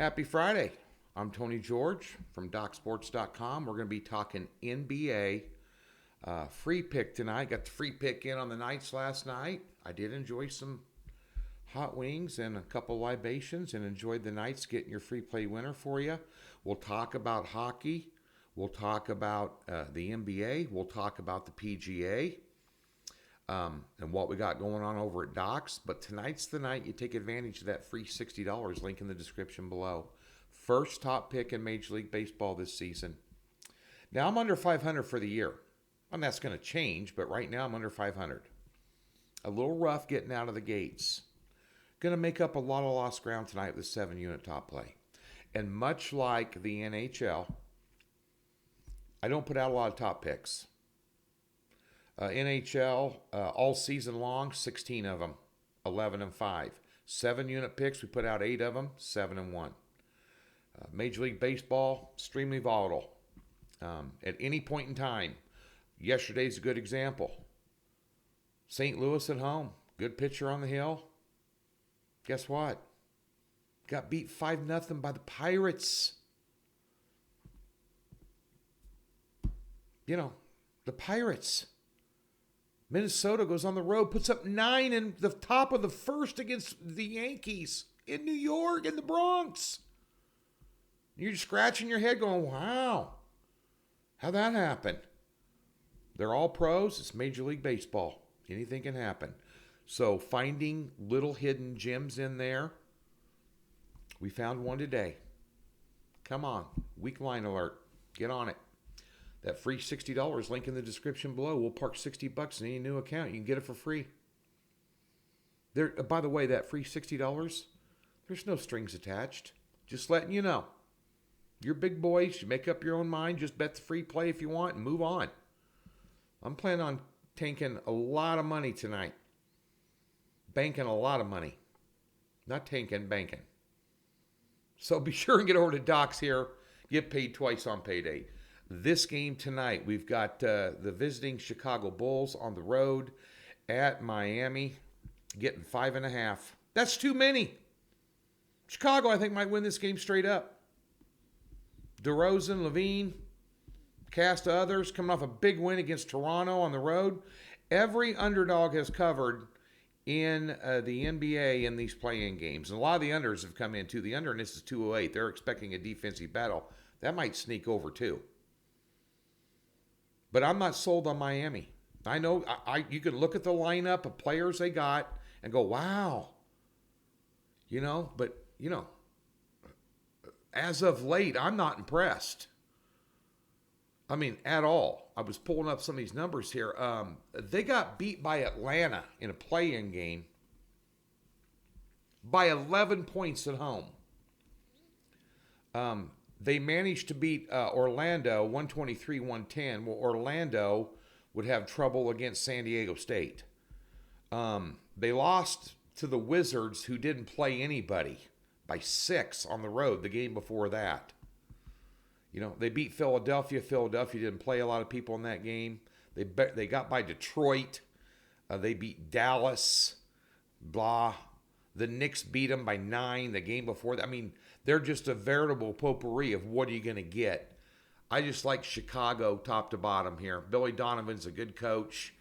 Happy Friday. I'm Tony George from DocSports.com. We're going to be talking NBA. Free pick tonight. Got the free pick in on the Knights last night. I did enjoy some hot wings and a couple libations and enjoyed the Knights getting your free play winner for you. We'll talk about hockey. We'll talk about the NBA. We'll talk about the PGA. And what we got going on over at Docs. But tonight's the night you take advantage of that free $60 link in the description below. First top pick in Major League Baseball this season. Now I'm under 500 for the year. And that's going to change, but right now I'm under 500. A little rough getting out of the gates. Going to make up a lot of lost ground tonight with the 7-unit top play. And much like the NHL, I don't put out a lot of top picks. NHL, all season long, 16 of them, 11 and 5. 7-unit picks, we put out 8 of them, 7 and 1. Major League Baseball, extremely volatile. At any point in time, yesterday's a good example. St. Louis at home, good pitcher on the hill. Guess what? Got beat 5-0 by the Pirates. You know, the Pirates. Minnesota goes on the road, puts up 9 in the top of the first against the Yankees in New York, in the Bronx. You're scratching your head going, wow, how'd that happen? They're all pros. It's Major League Baseball. Anything can happen. So finding little hidden gems in there. We found one today. Come on, weak line alert. Get on it. That free $60 link in the description below. We'll park $60 in any new account. You can get it for free. There, by the way, that free $60, there's no strings attached. Just letting you know. You're big boys. You make up your own mind. Just bet the free play if you want and move on. I'm planning on tanking a lot of money tonight. Banking a lot of money. Not tanking, banking. So be sure and get over to Docs here. Get paid twice on payday. This game tonight, we've got the visiting Chicago Bulls on the road at Miami, getting 5.5. That's too many. Chicago, I think, might win this game straight up. DeRozan, Levine, cast of others, coming off a big win against Toronto on the road. Every underdog has covered in the NBA in these play-in games. And a lot of the unders have come in, too. The under in this is 208. They're expecting a defensive battle. That might sneak over, too. But I'm not sold on Miami. I know you can look at the lineup of players they got and go, wow. But as of late, I'm not impressed. I mean, at all. I was pulling up some of these numbers here. They got beat by Atlanta in a play-in game by 11 points at home. They managed to beat Orlando 123-110. Well, Orlando would have trouble against San Diego State. They lost to the Wizards, who didn't play anybody, by 6 on the road the game before that. They beat Philadelphia. Philadelphia didn't play a lot of people in that game. They got by Detroit. They beat Dallas. Blah. The Knicks beat them by 9 the game before that. I mean, they're just a veritable potpourri of what are you going to get. I just like Chicago top to bottom here. Billy Donovan's a good coach.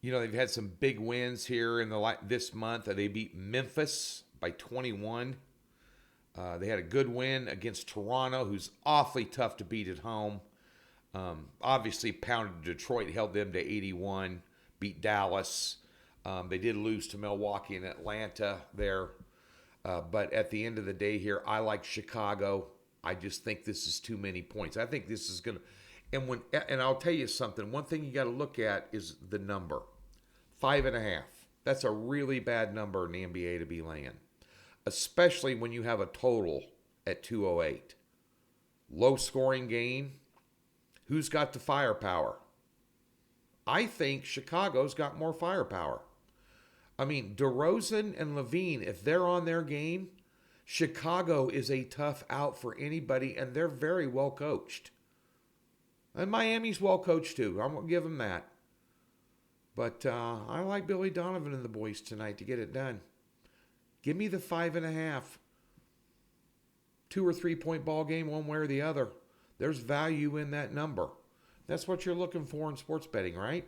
They've had some big wins here in this month. They beat Memphis by 21. They had a good win against Toronto, who's awfully tough to beat at home. Obviously pounded Detroit, held them to 81, beat Dallas. They did lose to Milwaukee and Atlanta there. But at the end of the day here, I like Chicago. I just think this is too many points. I think this is going to, and I'll tell you something. One thing you got to look at is the number. 5.5. That's a really bad number in the NBA to be laying, especially when you have a total at 208. Low scoring game. Who's got the firepower? I think Chicago's got more firepower. I mean, DeRozan and Levine, if they're on their game, Chicago is a tough out for anybody, and they're very well coached. And Miami's well coached too. I'm going to give them that. But I like Billy Donovan and the boys tonight to get it done. Give me the 5.5. 2 or 3 point ball game, one way or the other. There's value in that number. That's what you're looking for in sports betting, right?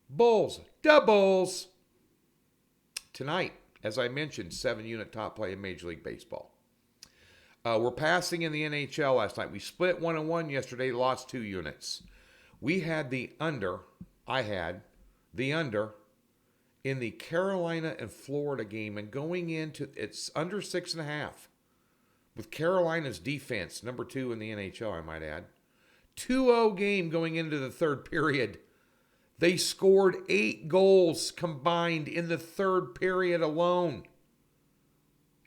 Bulls, doubles. Tonight, as I mentioned, 7-unit top play in Major League Baseball. We're passing in the NHL last night. We split 1-1 yesterday, lost 2 units. We had the under, I had the under in the Carolina and Florida game, and going into, it's under 6.5. With Carolina's defense, number 2 in the NHL, I might add. 2-0 game going into the third period. They scored 8 goals combined in the third period alone.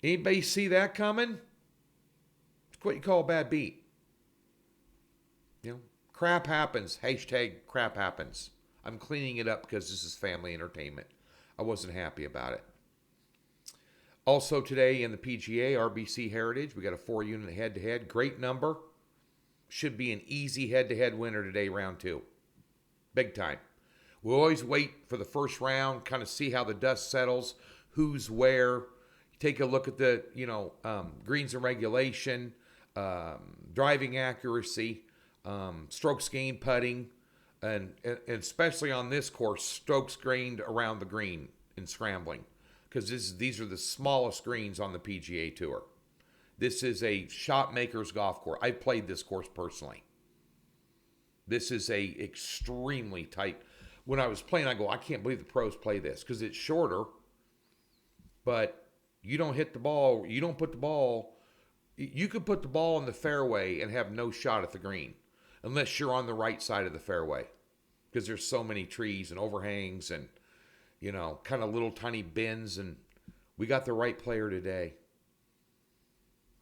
Anybody see that coming? It's what you call a bad beat. You know, crap happens. Hashtag crap happens. I'm cleaning it up because this is family entertainment. I wasn't happy about it. Also today in the PGA, RBC Heritage, we got a 4-unit head-to-head. Great number. Should be an easy head-to-head winner today, round 2. Big time. We'll always wait for the first round, kind of see how the dust settles, who's where. Take a look at the, greens and regulation, driving accuracy, strokes gained putting, and especially on this course, strokes gained around the green in scrambling. Because these are the smallest greens on the PGA Tour. This is a shot maker's golf course. I've played this course personally. This is a extremely tight. When I was playing, I go, I can't believe the pros play this because it's shorter, but you don't hit the ball. You don't put the ball. You could put the ball in the fairway and have no shot at the green unless you're on the right side of the fairway because there's so many trees and overhangs and, kind of little tiny bends, and we got the right player today.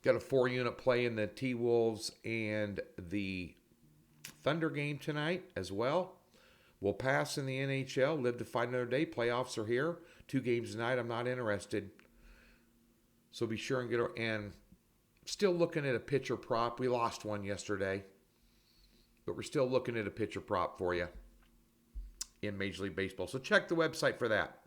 Got a 4-unit play in the T-Wolves and the Thunder game tonight as well. We'll pass in the NHL, live to fight another day. Playoffs are here. 2 games tonight. I'm not interested. So be sure and get and still looking at a pitcher prop. We lost one yesterday, but we're still looking at a pitcher prop for you in Major League Baseball. So check the website for that.